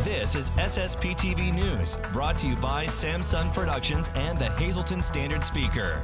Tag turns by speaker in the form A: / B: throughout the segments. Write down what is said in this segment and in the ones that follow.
A: This is SSPTV News, brought to you by Samsung Productions and the Hazleton Standard Speaker.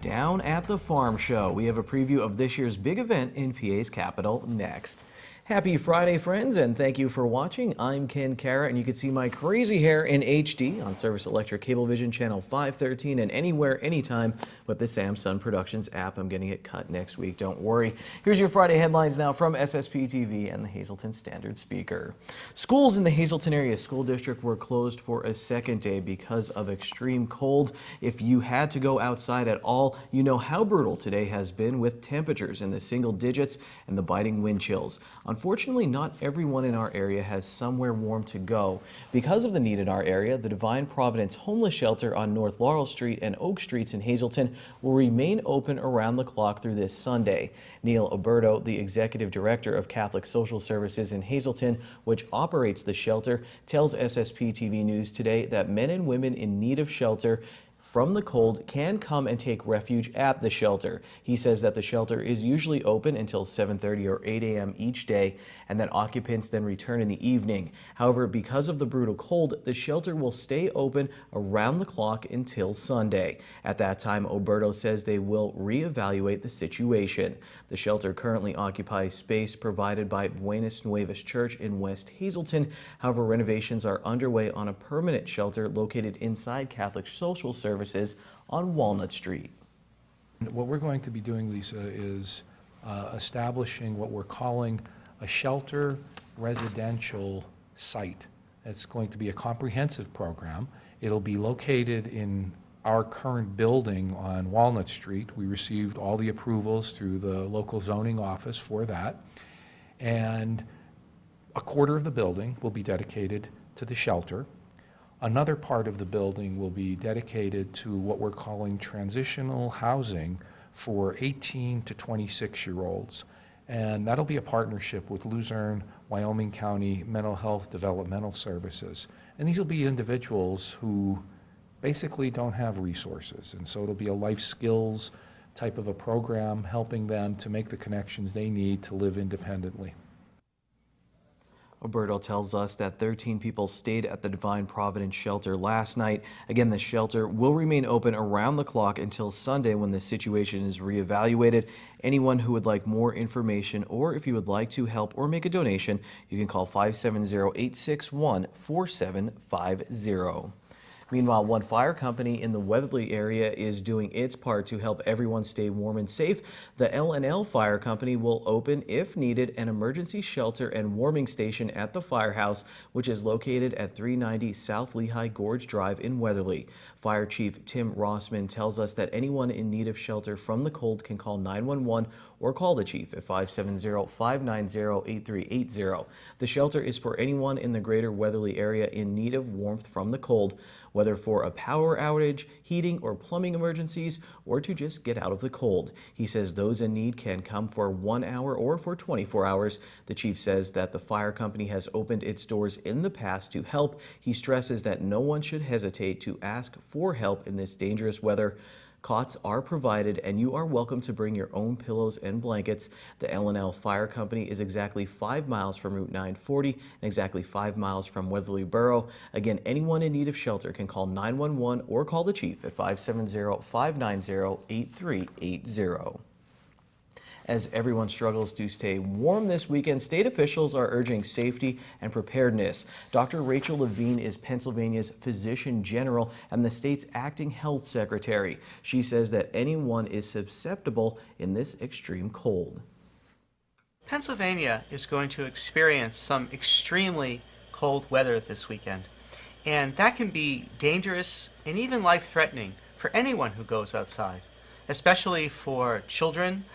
B: Down at the Farm Show, we have a preview of this year's big event in PA's capital next. Happy Friday, friends, and thank you for watching. I'm Ken Cara, and you can see my crazy hair in HD on Service Electric Cablevision Channel 513 and anywhere, anytime with the Samsung Productions app. I'm getting it cut next week, don't worry. Here's your Friday headlines now from SSPTV and the Hazleton Standard Speaker. Schools in the Hazleton Area School District were closed for a second day because of extreme cold. If you had to go outside at all, you know how brutal today has been with temperatures in the single digits and the biting wind chills. Unfortunately, not everyone in our area has somewhere warm to go. Because of the need in our area, the Divine Providence Homeless Shelter on North Laurel Street and Oak Streets in Hazleton will remain open around the clock through this Sunday. Neil Oberto, the Executive Director of Catholic Social Services in Hazleton, which operates the shelter, tells SSPTV News today that men and women in need of shelter from the cold can come and take refuge at the shelter. He says that the shelter is usually open until 7:30 or 8 a.m. each day, and that occupants then return in the evening. However, because of the brutal cold, the shelter will stay open around the clock until Sunday. At that time, Oberto says they will reevaluate the situation. The shelter currently occupies space provided by Buenas Nuevas Church in West Hazleton. However, renovations are underway on a permanent shelter located inside Catholic Social Services on Walnut Street.
C: What we're going to be doing, Lisa, is establishing what we're calling a shelter residential site. It's going to be a comprehensive program. It'll be located in our current building on Walnut Street. We received all the approvals through the local zoning office for that. And a quarter of the building will be dedicated to the shelter. Another part of the building will be dedicated to what we're calling transitional housing for 18 to 26-year-olds. And that'll be a partnership with Luzerne, Wyoming County Mental Health Developmental Services. And these will be individuals who basically don't have resources. And so it'll be a life skills type of a program, helping them to make the connections they need to live independently.
B: Oberto tells us that 13 people stayed at the Divine Providence shelter last night. Again, the shelter will remain open around the clock until Sunday when the situation is reevaluated. Anyone who would like more information, or if you would like to help or make a donation, you can call 570-861-4750. Meanwhile, one fire company in the Weatherly area is doing its part to help everyone stay warm and safe. The L&L Fire Company will open, if needed, an emergency shelter and warming station at the firehouse, which is located at 390 South Lehigh Gorge Drive in Weatherly. Fire Chief Tim Rossman tells us that anyone in need of shelter from the cold can call 911 or call the chief at 570-590-8380. The shelter is for anyone in the greater Weatherly area in need of warmth from the cold, whether for a power outage, heating or plumbing emergencies, or to just get out of the cold. He says those in need can come for 1 hour or for 24 hours. The chief says that the fire company has opened its doors in the past to help. He stresses that no one should hesitate to ask for help in this dangerous weather. Cots are provided, and you are welcome to bring your own pillows and blankets. The L&L Fire Company is exactly 5 miles from Route 940 and exactly 5 miles from Weatherly Borough. Again, anyone in need of shelter can call 911 or call the chief at 570-590-8380. As everyone struggles to stay warm this weekend, state officials are urging safety and preparedness. Dr. Rachel Levine is Pennsylvania's Physician General and the state's acting health secretary. She says that anyone is susceptible in this extreme cold.
D: Pennsylvania is going to experience some extremely cold weather this weekend, and that can be dangerous and even life-threatening for anyone who goes outside, especially for children,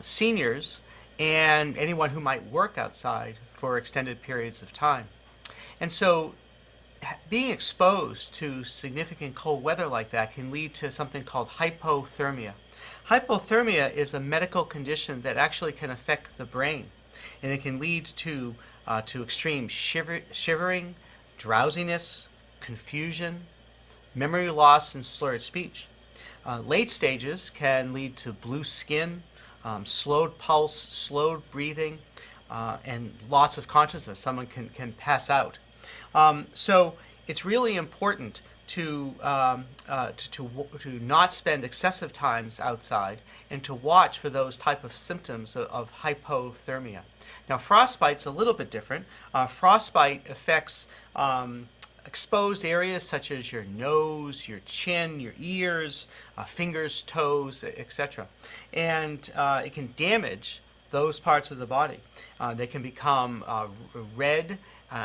D: seniors, and anyone who might work outside for extended periods of time. And so being exposed to significant cold weather like that can lead to something called hypothermia. Hypothermia is a medical condition that actually can affect the brain, and it can lead to extreme shivering, drowsiness, confusion, memory loss, and slurred speech. Late stages can lead to blue skin, slowed pulse, slowed breathing, and lots of consciousness. Someone can pass out. So it's really important to not spend excessive times outside and to watch for those type of symptoms of hypothermia. Now, frostbite's a little bit different. Frostbite affects exposed areas such as your nose, your chin, your ears, fingers, toes, etc. And it can damage those parts of the body. They can become red,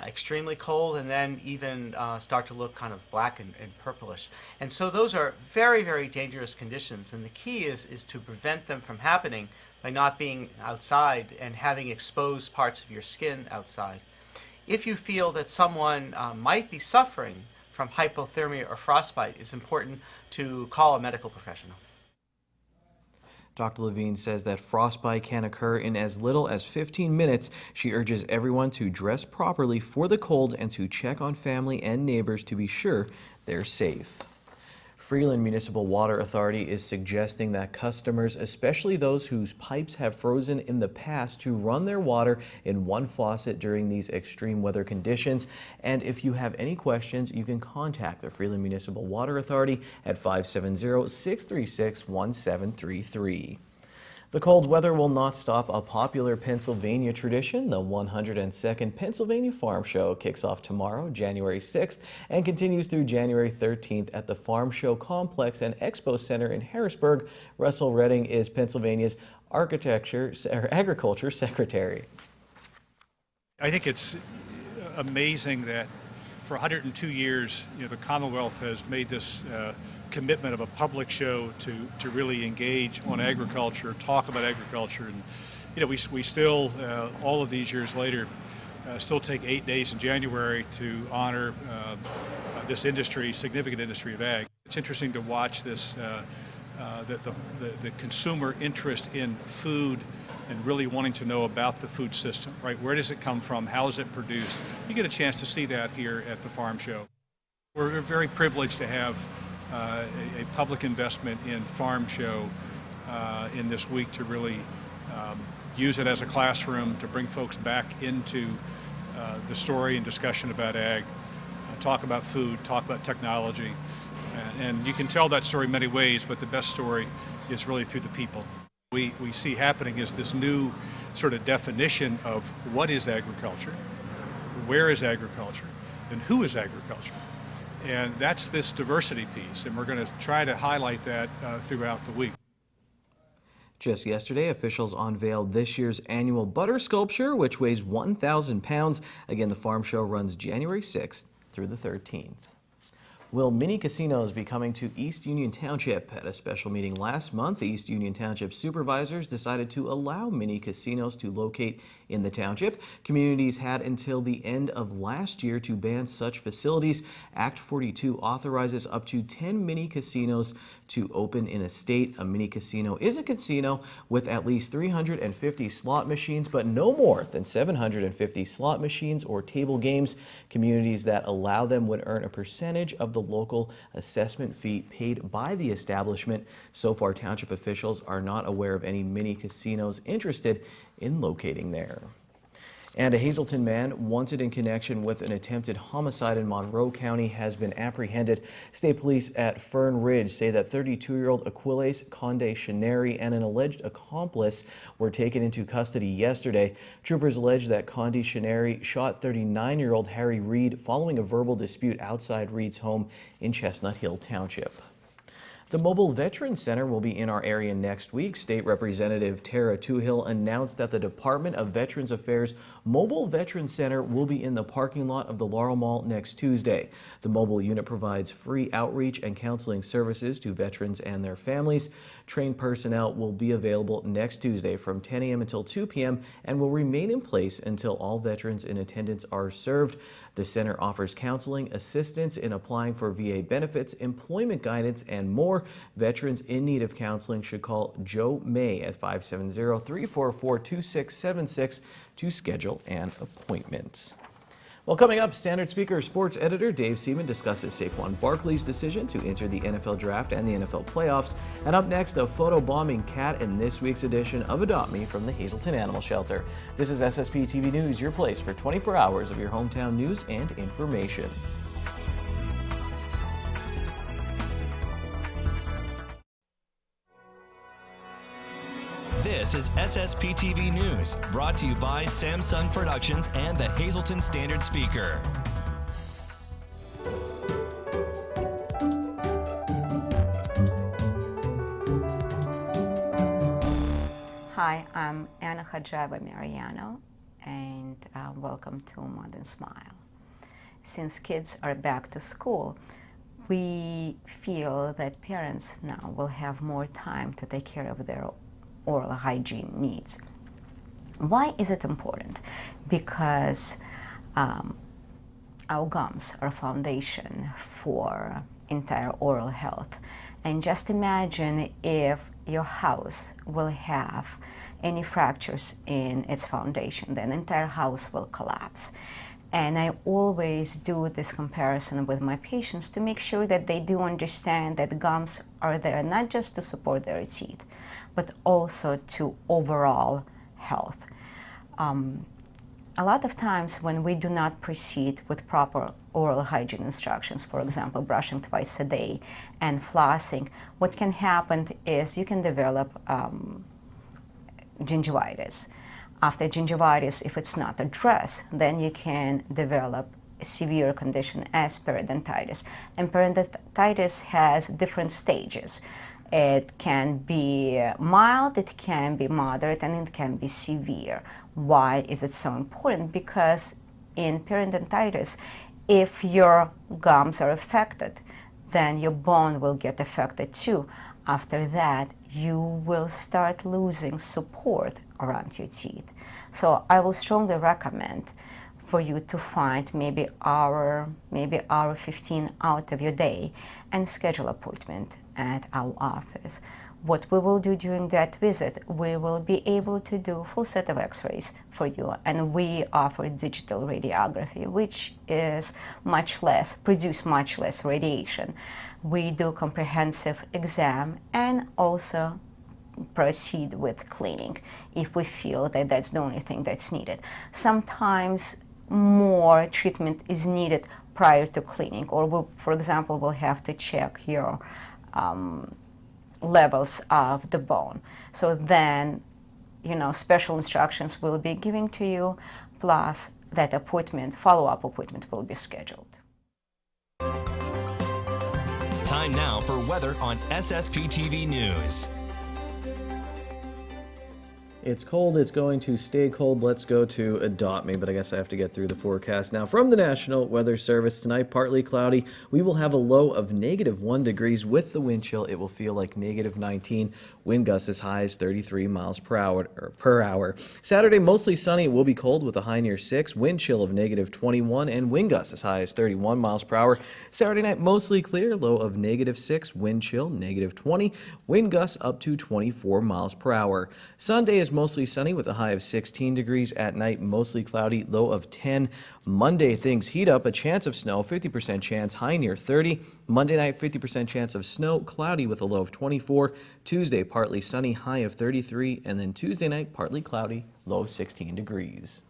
D: extremely cold, and then even start to look kind of black and purplish. And so those are very, very dangerous conditions, and the key is to prevent them from happening by not being outside and having exposed parts of your skin outside. If you feel that someone might be suffering from hypothermia or frostbite, it's important to call a medical professional.
B: Dr. Levine says that frostbite can occur in as little as 15 minutes. She urges everyone to dress properly for the cold and to check on family and neighbors to be sure they're safe. Freeland Municipal Water Authority is suggesting that customers, especially those whose pipes have frozen in the past, to run their water in one faucet during these extreme weather conditions. And if you have any questions, you can contact the Freeland Municipal Water Authority at 570-636-1733. The cold weather will not stop a popular Pennsylvania tradition. The 102nd Pennsylvania Farm Show kicks off tomorrow, January 6th, and continues through January 13th at the Farm Show Complex and Expo Center in Harrisburg. Russell Redding is Pennsylvania's Agriculture Secretary.
E: I think it's amazing that for 102 years, the Commonwealth has made this commitment of a public show to really engage on agriculture, talk about agriculture, and we still all of these years later still take 8 days in January to honor this industry, significant industry of ag. It's interesting to watch this the consumer interest in food and really wanting to know about the food system, right? Where does it come from? How is it produced? You get a chance to see that here at the Farm Show. We're very privileged to have a public investment in Farm Show in this week to really use it as a classroom to bring folks back into the story and discussion about ag, talk about food, talk about technology. And you can tell that story many ways, but the best story is really through the people. We see happening is this new sort of definition of what is agriculture, where is agriculture, and who is agriculture. And that's this diversity piece, and we're going to try to highlight that throughout the week.
B: Just yesterday, officials unveiled this year's annual butter sculpture, which weighs 1,000 pounds. Again, the Farm Show runs January 6th through the 13th. Will mini casinos be coming to East Union Township? At a special meeting last month, the East Union Township supervisors decided to allow mini casinos to locate in the township. Communities had until the end of last year to ban such facilities. Act 42 authorizes up to 10 mini casinos to open in a state. A mini casino is a casino with at least 350 slot machines, but no more than 750 slot machines or table games. Communities that allow them would earn a percentage of the local assessment fee paid by the establishment. So far, township officials are not aware of any mini casinos interested in locating there. And a Hazleton man wanted in connection with an attempted homicide in Monroe County has been apprehended. State police at Fern Ridge say that 32-year-old Aquiles Conde Shineri and an alleged accomplice were taken into custody yesterday. Troopers allege that Conde Shineri shot 39-year-old Harry Reed following a verbal dispute outside Reed's home in Chestnut Hill Township. The Mobile Veterans Center will be in our area next week. State Representative Tara Toohill announced that the Department of Veterans Affairs Mobile Veterans Center will be in the parking lot of the Laurel Mall next Tuesday. The mobile unit provides free outreach and counseling services to veterans and their families. Trained personnel will be available next Tuesday from 10 a.m. until 2 p.m. and will remain in place until all veterans in attendance are served. The center offers counseling, assistance in applying for VA benefits, employment guidance, and more. Veterans in need of counseling should call Joe May at 570-344-2676 to schedule an appointment. Well, coming up, Standard Speaker sports editor Dave Seaman discusses Saquon Barkley's decision to enter the NFL Draft and the NFL playoffs. And up next, a photobombing cat in this week's edition of Adopt Me from the Hazleton Animal Shelter. This is SSPTV News, your place for 24 hours of your hometown news and information.
A: This is SSPTV News, brought to you by Samsung Productions and the Hazleton Standard Speaker.
F: Hi, I'm Anna Hajaba Mariano, and welcome to Modern Smile. Since kids are back to school, we feel that parents now will have more time to take care of their oral hygiene needs. Why is it important? Because our gums are a foundation for entire oral health. And just imagine if your house will have any fractures in its foundation, then the entire house will collapse. And I always do this comparison with my patients to make sure that they do understand that gums are there not just to support their teeth, but also to overall health. A lot of times when we do not proceed with proper oral hygiene instructions, for example, brushing twice a day and flossing, what can happen is you can develop gingivitis. After gingivitis, if it's not addressed, then you can develop a severe condition as periodontitis. And periodontitis has different stages. It can be mild, it can be moderate, and it can be severe. Why is it so important? Because in periodontitis, if your gums are affected, then your bone will get affected too. After that, you will start losing support around your teeth. So I will strongly recommend for you to find maybe hour 15 out of your day and schedule an appointment at our office. What we will do during that visit, we will be able to do a full set of x-rays for you, and we offer digital radiography, which is produce much less radiation. We do comprehensive exam and also proceed with cleaning if we feel that that's the only thing that's needed. Sometimes more treatment is needed prior to cleaning, or we, for example, will have to check your levels of the bone. So then, special instructions will be given to you, plus that follow-up appointment will be scheduled.
A: Time now for weather on SSPTV News.
B: It's cold, it's going to stay cold. Let's go to Adopt Me, but I guess I have to get through the forecast. Now, from the National Weather Service, tonight partly cloudy. We will have a low of -1 degrees with the wind chill. It will feel like -19. Wind gusts as high as 33 miles per hour. Saturday, mostly sunny. It will be cold with a high near 6. Wind chill of -21 and wind gusts as high as 31 miles per hour. Saturday night, mostly clear. Low of -6. Wind chill -20. Wind gusts up to 24 miles per hour. Sunday is mostly sunny with a high of 16 degrees. At night, mostly cloudy, low of 10. Monday, things heat up. A chance of snow, 50% chance, high near 30. Monday night, 50% chance of snow, cloudy with a low of 24. Tuesday, partly sunny, high of 33. And then Tuesday night, partly cloudy, low of 16 degrees.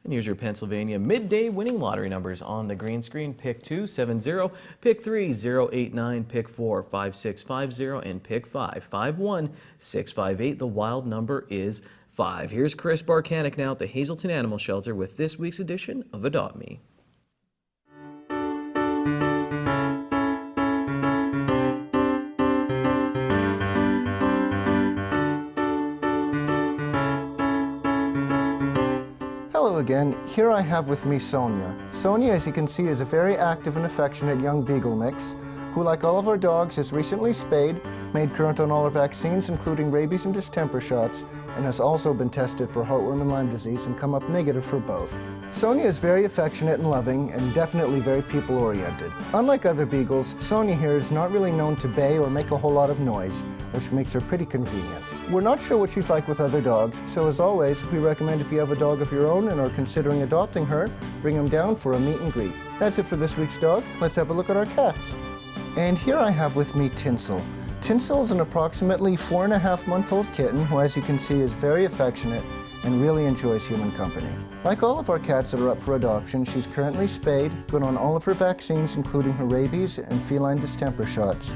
B: And here's your Pennsylvania midday winning lottery numbers on the green screen. Pick 2, 70, pick 3, 089, pick 4, 5650, and pick 5, 51, 658. The wild number is 5. Here's Chris Barkanik now at the Hazleton Animal Shelter with this week's edition of Adopt Me.
G: Hello again. Here I have with me Sonia. Sonia, as you can see, is a very active and affectionate young beagle mix who, like all of our dogs, is recently spayed made current on all her vaccines, including rabies and distemper shots, and has also been tested for heartworm and Lyme disease and come up negative for both. Sonia is very affectionate and loving and definitely very people-oriented. Unlike other beagles, Sonia here is not really known to bay or make a whole lot of noise, which makes her pretty convenient. We're not sure what she's like with other dogs, so as always, we recommend if you have a dog of your own and are considering adopting her, bring them down for a meet and greet. That's it for this week's dog. Let's have a look at our cats. And here I have with me Tinsel. Tinsel is an approximately 4.5-month-old kitten who, as you can see, is very affectionate and really enjoys human company. Like all of our cats that are up for adoption, she's currently spayed, been on all of her vaccines, including her rabies and feline distemper shots.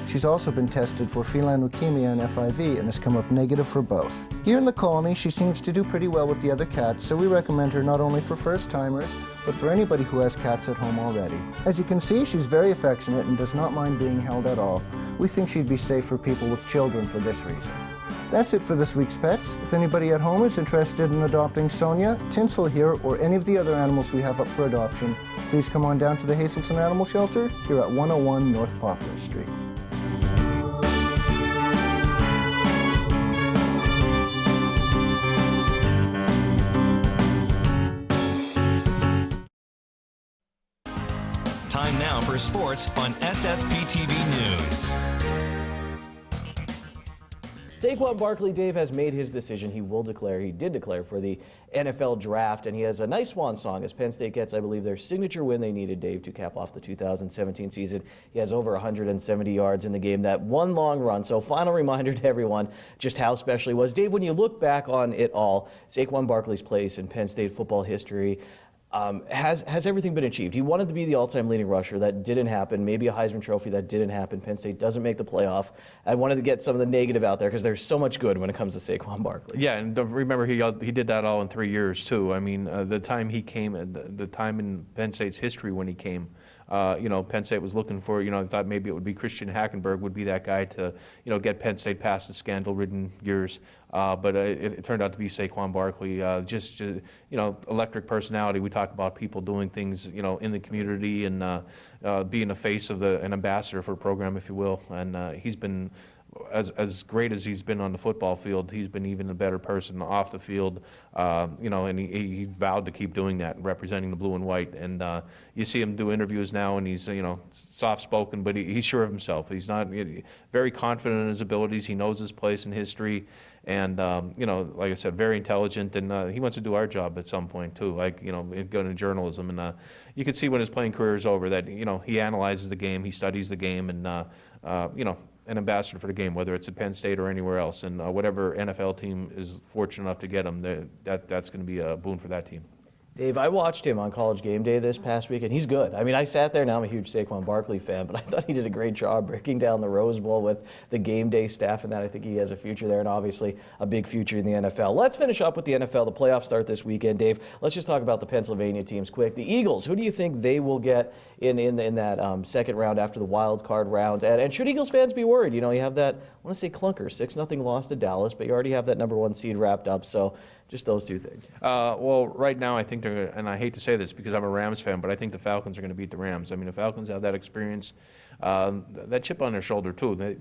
G: She's also been tested for feline leukemia and FIV and has come up negative for both. Here in the colony, she seems to do pretty well with the other cats, so we recommend her not only for first-timers, but for anybody who has cats at home already. As you can see, she's very affectionate and does not mind being held at all. We think she'd be safe for people with children for this reason. That's it for this week's pets. If anybody at home is interested in adopting Sonia, Tinsel here, or any of the other animals we have up for adoption, please come on down to the Hazleton Animal Shelter here at 101 North Poplar Street.
A: Time now for sports on SSPTV News.
B: Saquon Barkley, Dave, has made his decision. He did declare for the NFL draft, and he has a nice swan song as Penn State gets, I believe, their signature win they needed, Dave, to cap off the 2017 season. He has over 170 yards in the game, that one long run. So final reminder to everyone just how special he was. Dave, when you look back on it all, Saquon Barkley's place in Penn State football history, has everything been achieved? He wanted to be the all-time leading rusher. That didn't happen. Maybe a Heisman Trophy. That didn't happen. Penn State doesn't make the playoff. I wanted to get some of the negative out there because there's so much good when it comes to Saquon Barkley.
C: Yeah, and remember, he did that all in 3 years, too. I mean, the time he came, the time in Penn State's history when he came, Penn State was looking for, I thought maybe it would be Christian Hackenberg would be that guy to, get Penn State past the scandal-ridden years. But it turned out to be Saquon Barkley. Just electric personality. We talk about people doing things, in the community and being a face of an ambassador for a program, if you will. And he's been as great as he's been on the football field. He's been even a better person off the field. And he vowed to keep doing that, representing the blue and white. And you see him do interviews now, and he's soft-spoken, but he's sure of himself. He's not very confident in his abilities. He knows his place in history. And, like I said, very intelligent, and he wants to do our job at some point, too, go into journalism. And you can see when his playing career is over that, he analyzes the game, he studies the game, and, an ambassador for the game, whether it's at Penn State or anywhere else. And whatever NFL team is fortunate enough to get him, that's going to be a boon for that team.
B: Dave, I watched him on College Game Day this past week, and he's good. I mean, I sat there, now I'm a huge Saquon Barkley fan, but I thought he did a great job breaking down the Rose Bowl with the game day staff, and that I think he has a future there, and obviously a big future in the NFL. Let's finish up with the NFL. The playoffs start this weekend, Dave. Let's just talk about the Pennsylvania teams quick. The Eagles, who do you think they will get in that second round after the wild card round? And should Eagles fans be worried? You have that, I want to say clunker, 6-0 loss to Dallas, but you already have that number one seed wrapped up, so just those two things.
C: Well, right now I think they're, and I hate to say this because I'm a Rams fan, but I think the Falcons are going to beat the Rams. I mean, the Falcons have that experience, that chip on their shoulder too.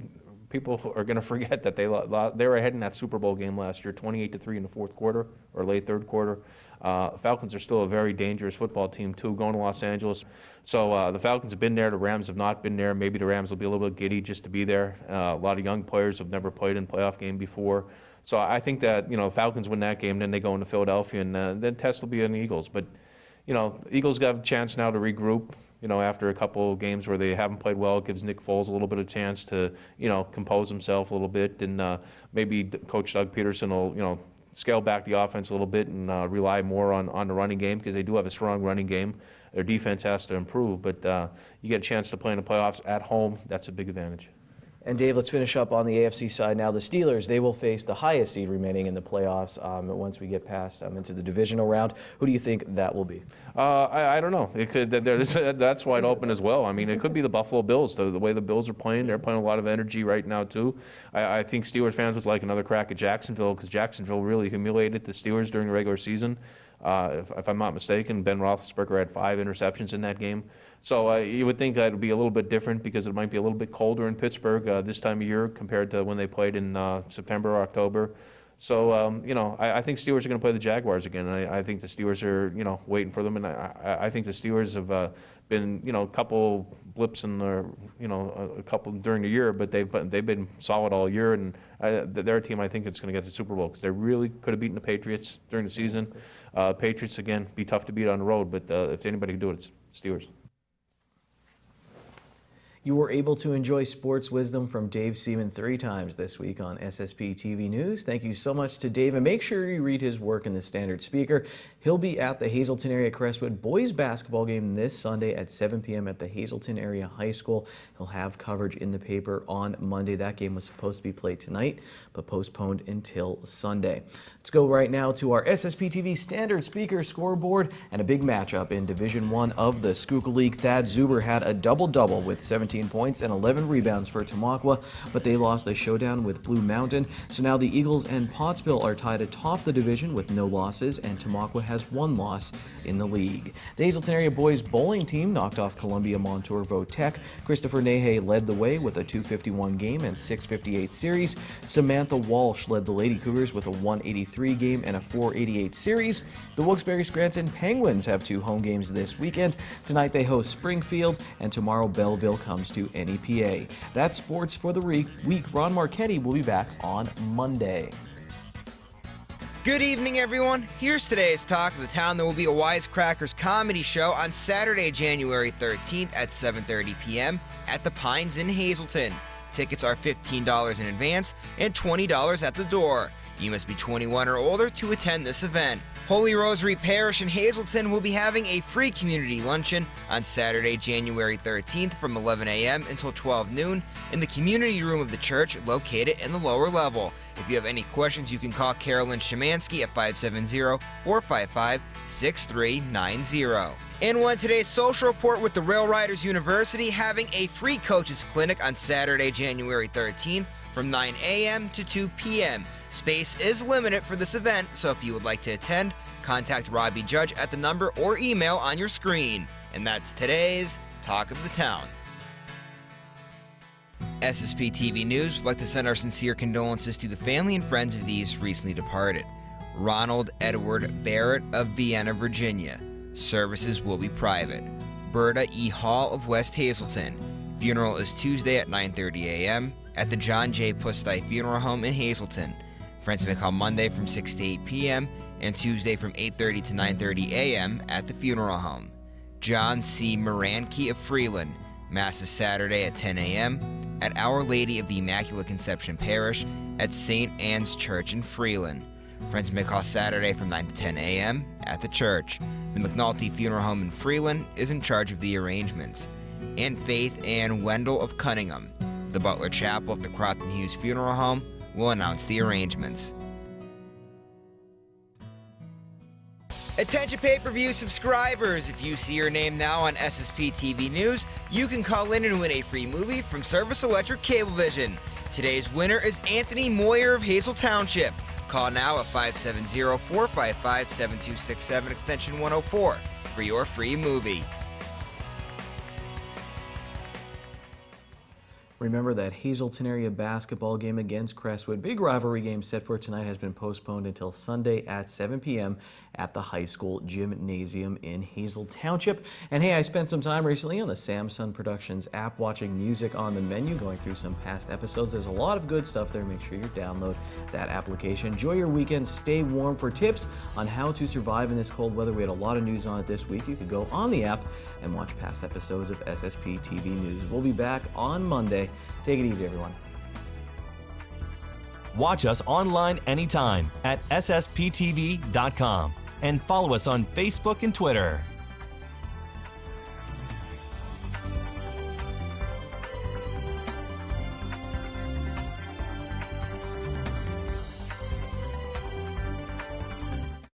C: People are going to forget that they were ahead in that Super Bowl game last year, 28-3 in the fourth quarter or late third quarter. Falcons are still a very dangerous football team too, going to Los Angeles. So the Falcons have been there. The Rams have not been there. Maybe the Rams will be a little bit giddy just to be there. A lot of young players have never played in a playoff game before. So I think that, Falcons win that game, then they go into Philadelphia, and then test will be on the Eagles. But, Eagles got a chance now to regroup, after a couple of games where they haven't played well. It gives Nick Foles a little bit of chance to, compose himself a little bit. And maybe Coach Doug Peterson will, scale back the offense a little bit and rely more on the running game because they do have a strong running game. Their defense has to improve. But you get a chance to play in the playoffs at home. That's a big advantage.
B: And Dave, let's finish up on the AFC side now. The Steelers, they will face the highest seed remaining in the playoffs once we get past into the divisional round. Who do you think that will be?
C: I don't know. It could. That's wide open as well. I mean, it could be the Buffalo Bills. The way the Bills are playing, they're playing a lot of energy right now too. I think Steelers fans would like another crack at Jacksonville because Jacksonville really humiliated the Steelers during the regular season. If I'm not mistaken, Ben Roethlisberger had 5 interceptions in that game.
H: So you would think that it would be a little bit different because it might be a little bit colder in Pittsburgh this time of year compared to when they played in September or October. So, you know, I think Steelers are going to play the Jaguars again, and I think the Steelers are, you know, waiting for them, and I think the Steelers have been, you know, a couple blips in their, you know, a couple during the year, but they've been solid all year, and they're a team I think it's going to get to the Super Bowl because they really could have beaten the Patriots during the season. Patriots, again, be tough to beat on the road, but if anybody can do it, it's Steelers.
B: You were able to enjoy sports wisdom from Dave Seaman 3 times this week on SSP TV News. Thank you so much to Dave, and make sure you read his work in the Standard Speaker. He'll be at the Hazleton Area Crestwood boys basketball game this Sunday at 7 p.m. at the Hazleton Area High School. He'll have coverage in the paper on Monday. That game was supposed to be played tonight, but postponed until Sunday. Let's go right now to our SSP TV Standard Speaker scoreboard and a big matchup in Division I of the Schuylkill League. Thad Zuber had a double-double with 17 points and 11 rebounds for Tamaqua, but they lost a showdown with Blue Mountain. So now the Eagles and Pottsville are tied atop the division with no losses, and Tamaqua has 1 loss in the league. The Hazleton Area boys bowling team knocked off Columbia Montour Votech. Christopher Nahe led the way with a 251 game and 658 series. Samantha Walsh led the Lady Cougars with a 183 game and a 488 series. The Wilkes-Barre Scranton Penguins have 2 home games this weekend. Tonight they host Springfield, and tomorrow Belleville comes to NEPA. That's sports for the week. Ron Marchetti will be back on Monday.
I: Good evening, everyone. Here's today's Talk of the Town. There will be a Wisecrackers comedy show on Saturday, January 13th at 7:30 p.m. at the Pines in Hazleton. Tickets are $15 in advance and $20 at the door. You must be 21 or older to attend this event. Holy Rosary Parish in Hazleton will be having a free community luncheon on Saturday, January 13th from 11 a.m. until 12 noon in the community room of the church located in the lower level. If you have any questions, you can call Carolyn Shemansky at 570-455-6390. And one today's social report with the Rail Riders University having a free coaches clinic on Saturday, January 13th from 9 a.m. to 2 p.m. Space is limited for this event, so if you would like to attend, contact Robbie Judge at the number or email on your screen. And that's today's Talk of the Town. SSP TV News would like to send our sincere condolences to the family and friends of these recently departed. Ronald Edward Barrett of Vienna, Virginia. Services will be private. Berta E. Hall of West Hazleton. Funeral is Tuesday at 9:30 a.m. at the John J. Pustay Funeral Home in Hazleton. Friends may call Monday from 6 to 8 p.m. and Tuesday from 8:30 to 9:30 a.m. at the funeral home. John C. Moranke of Freeland. Mass is Saturday at 10 a.m. at Our Lady of the Immaculate Conception Parish at St. Anne's Church in Freeland. Friends may call Saturday from 9 to 10 a.m. at the church. The McNulty Funeral Home in Freeland is in charge of the arrangements. And Faith Ann Wendell of Cunningham. The Butler Chapel of the Crofton Hughes Funeral Home will announce the arrangements. Attention pay-per-view subscribers, if you see your name now on SSP TV News, you can call in and win a free movie from Service Electric Cablevision. Today's winner is Anthony Moyer of Hazel Township. Call now at 570-455-7267 extension 104 for your free movie.
B: Remember that Hazleton area basketball game against Crestwood. Big rivalry game set for tonight has been postponed until Sunday at 7 p.m. at the high school gymnasium in Hazel Township. And hey, I spent some time recently on the Samsung Productions app watching music on the menu, going through some past episodes. There's a lot of good stuff there. Make sure you download that application. Enjoy your weekend. Stay warm. For tips on how to survive in this cold weather, we had a lot of news on it this week. You could go on the app and watch past episodes of SSP TV News. We'll be back on Monday. Take it easy, everyone.
A: Watch us online anytime at ssptv.com and follow us on Facebook and Twitter.